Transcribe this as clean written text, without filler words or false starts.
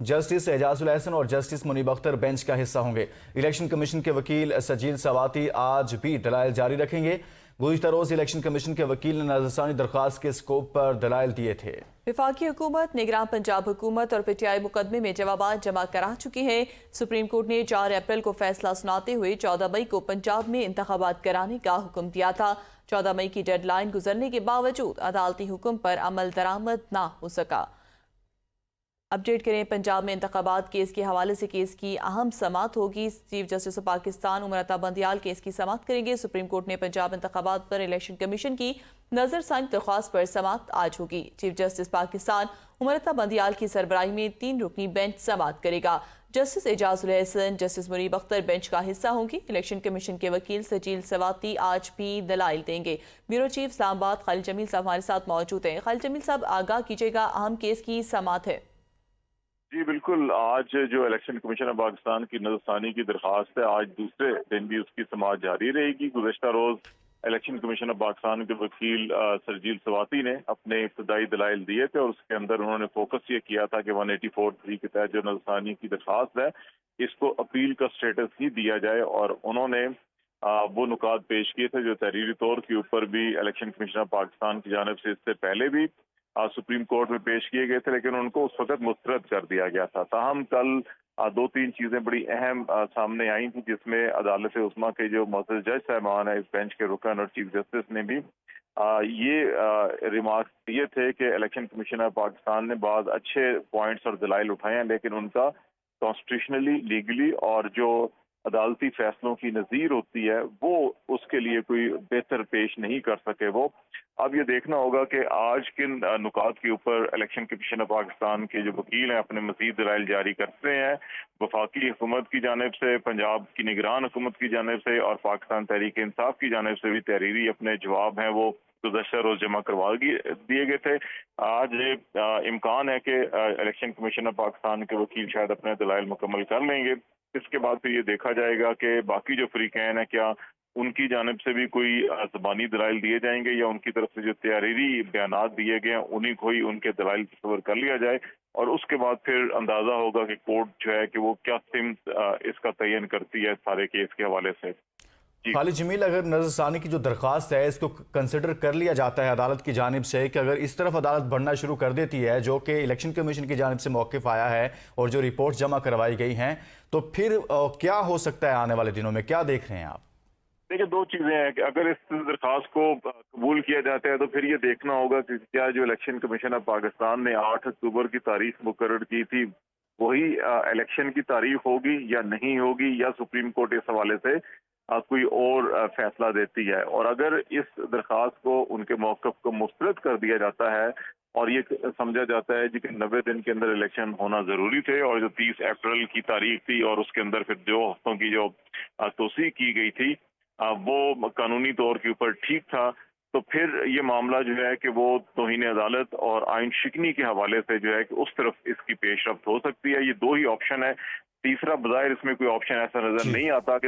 Justice Ijazul Ehsan और justice Munib Akhtar bench का हिस्सा होंगे। इलेक्शन कमीशन के वकील सजील सवाती आज भी दलाइल जारी रखेंगे। गुज़िश्ता रोज इलेक्शन कमीशन के वकील ने नजरसानी दरख्वास्त के स्कोप पर दलाइल दिए थे। वफाकी हुकूमत निगरान पंजाब हुकूमत और पीटीआई मुकदमे में जवाबात जमा करा चुकी है। सुप्रीम कोर्ट ने 4 अप्रैल को फैसला सुनाते हुए 14 मई को पंजाब में इंतखाबात कराने का हुक्म दिया था। 14 मई की डेडलाइन गुजरने के बावजूद अदालती हुक्म पर अमल दरामद ना हो सका। अपडेट करें, पंजाब में इंतखाबात केस के हवाले से केस की अहम समाअत होगी। Chief justice of Pakistan Umar Ata Bandial case की समाअत करेंगे। सुप्रीम कोर्ट ने पंजाब इंतखाबात पर इलेक्शन कमीशन की नजरसानी दरख्वास्त पर समाअत आज होगी। चीफ जस्टिस पाकिस्तान उमर अता बंदियाल की सरबराही में 3 रुकनी बेंच समाअत करेगा। Justice Ijazul Ahsan, justice Munib Akhtar bench का हिस्सा होंगी। इलेक्शन कमीशन के वकील सजील सवाती आज भी दलाइल देंगे। ब्यूरो चीफ इस्लामाबाद खालिद जमील साहब हमारे साथ मौजूद हैं। खालिद जमील साहब, आगाह कीजिएगा, अहम केस की समाअत है। जी बिल्कुल, आज जो इलेक्शन कमीशन ऑफ पाकिस्तान की नजरसानी की दरख्वास्त है, आज दूसरे दिन भी उसकी समाअत जारी रहेगी। गुज़श्ता रोज इलेक्शन कमीशन ऑफ पाकिस्तान के वकील सजील सवाती ने अपने इब्तदाई दलाइल दिए थे और उसके अंदर उन्होंने फोकस ये किया था कि 184(3) के तहत जो नजरसानी की दरख्वास्त है इसको अपील का स्टेटस ही दिया जाए। और उन्होंने वो नुकात पेश किए थे जो तहरीरी तौर के ऊपर भी इलेक्शन कमीशन ऑफ पाकिस्तान की जानिब से इससे पहले भी सुप्रीम कोर्ट में पेश किए गए थे, लेकिन उनको उस वक्त मुस्तरद कर दिया गया था। ताहम कल 2-3 चीजें बड़ी अहम सामने आई थी, जिसमें अदालत उस्मा के जो मोअज़्ज़ज़ जज साहबान है, इस बेंच के रुकन और चीफ जस्टिस ने भी ये रिमार्क दिए थे कि इलेक्शन कमीशन ऑफ पाकिस्तान ने बहुत अच्छे पॉइंट्स और दलाइल उठाए हैं, लेकिन उनका कॉन्स्टिट्यूशनली, लीगली और जो अदालती फैसलों की नज़ीर होती है वो उसके लिए कोई बेहतर पेश नहीं कर सके। वो अब ये देखना होगा कि आज किन नुकात के ऊपर इलेक्शन कमीशन ऑफ पाकिस्तान के जो वकील हैं अपने मजीद दलाइल जारी करते हैं। वफाकी हुकूमत की जानिब से, पंजाब की निगरान हुकूमत की जानिब से और पाकिस्तान तहरीक इंसाफ की जानिब से भी तहरीरी अपने जवाब हैं वो गुज़श्ता रोज जमा करवा दिए गए थे। आज इम्कान है कि इलेक्शन कमीशन ऑफ पाकिस्तान के वकील शायद अपने दलाइल मुकम्मल कर लेंगे। इसके बाद फिर ये देखा जाएगा कि बाकी जो फरीकैन है क्या उनकी जानिब से भी कोई ज़बानी दलाइल दिए जाएंगे या उनकी तरफ से जो तहरीरी बयानात दिए गए हैं उन्हीं को ही उनके दलाइल तस्वर कर लिया जाए। और उसके बाद फिर अंदाजा होगा कि कोर्ट जो है कि वो क्या सिमत इसका तयन करती है सारे केस के हवाले से। खालिद जमील, अगर नजरसानी की जो दरख्वास्त है इसको कंसिडर कर लिया जाता है अदालत की जानिब से कि अगर इस तरफ अदालत बढ़ना शुरू कर देती है जो कि इलेक्शन कमीशन की जानिब से मौक़िफ़ आया है और जो रिपोर्ट जमा करवाई गई हैं, तो फिर क्या हो सकता है आने वाले दिनों में? क्या देख रहे हैं आप? देखिए, 2 चीजें हैं कि अगर इस दरख्वास्त को कबूल किया जाता है तो फिर ये देखना होगा कि क्या जो इलेक्शन कमीशन ऑफ पाकिस्तान ने 8 अक्टूबर की तारीख मुकर्रर की थी वही इलेक्शन की तारीख होगी या नहीं होगी, या सुप्रीम कोर्ट इस हवाले से कोई और फैसला देती है। और अगर इस दरख्वास्त को उनके मौक़िफ़ को मुस्तरद कर दिया जाता है और ये समझा जाता है जी कि 90 दिन के अंदर इलेक्शन होना जरूरी थे और जो 30 अप्रैल की तारीख थी और उसके अंदर फिर 2 हफ्तों की जो तोसी की गई थी वो कानूनी तौर के ऊपर ठीक था, तो फिर ये मामला जो है कि वो तौहीन अदालत और आइन शिकनी के हवाले से जो है कि उस तरफ इसकी पेशरफ्त हो सकती है। ये 2 ही ऑप्शन है, तीसरा बज़ाहिर इसमें कोई ऑप्शन ऐसा नजर नहीं आता कि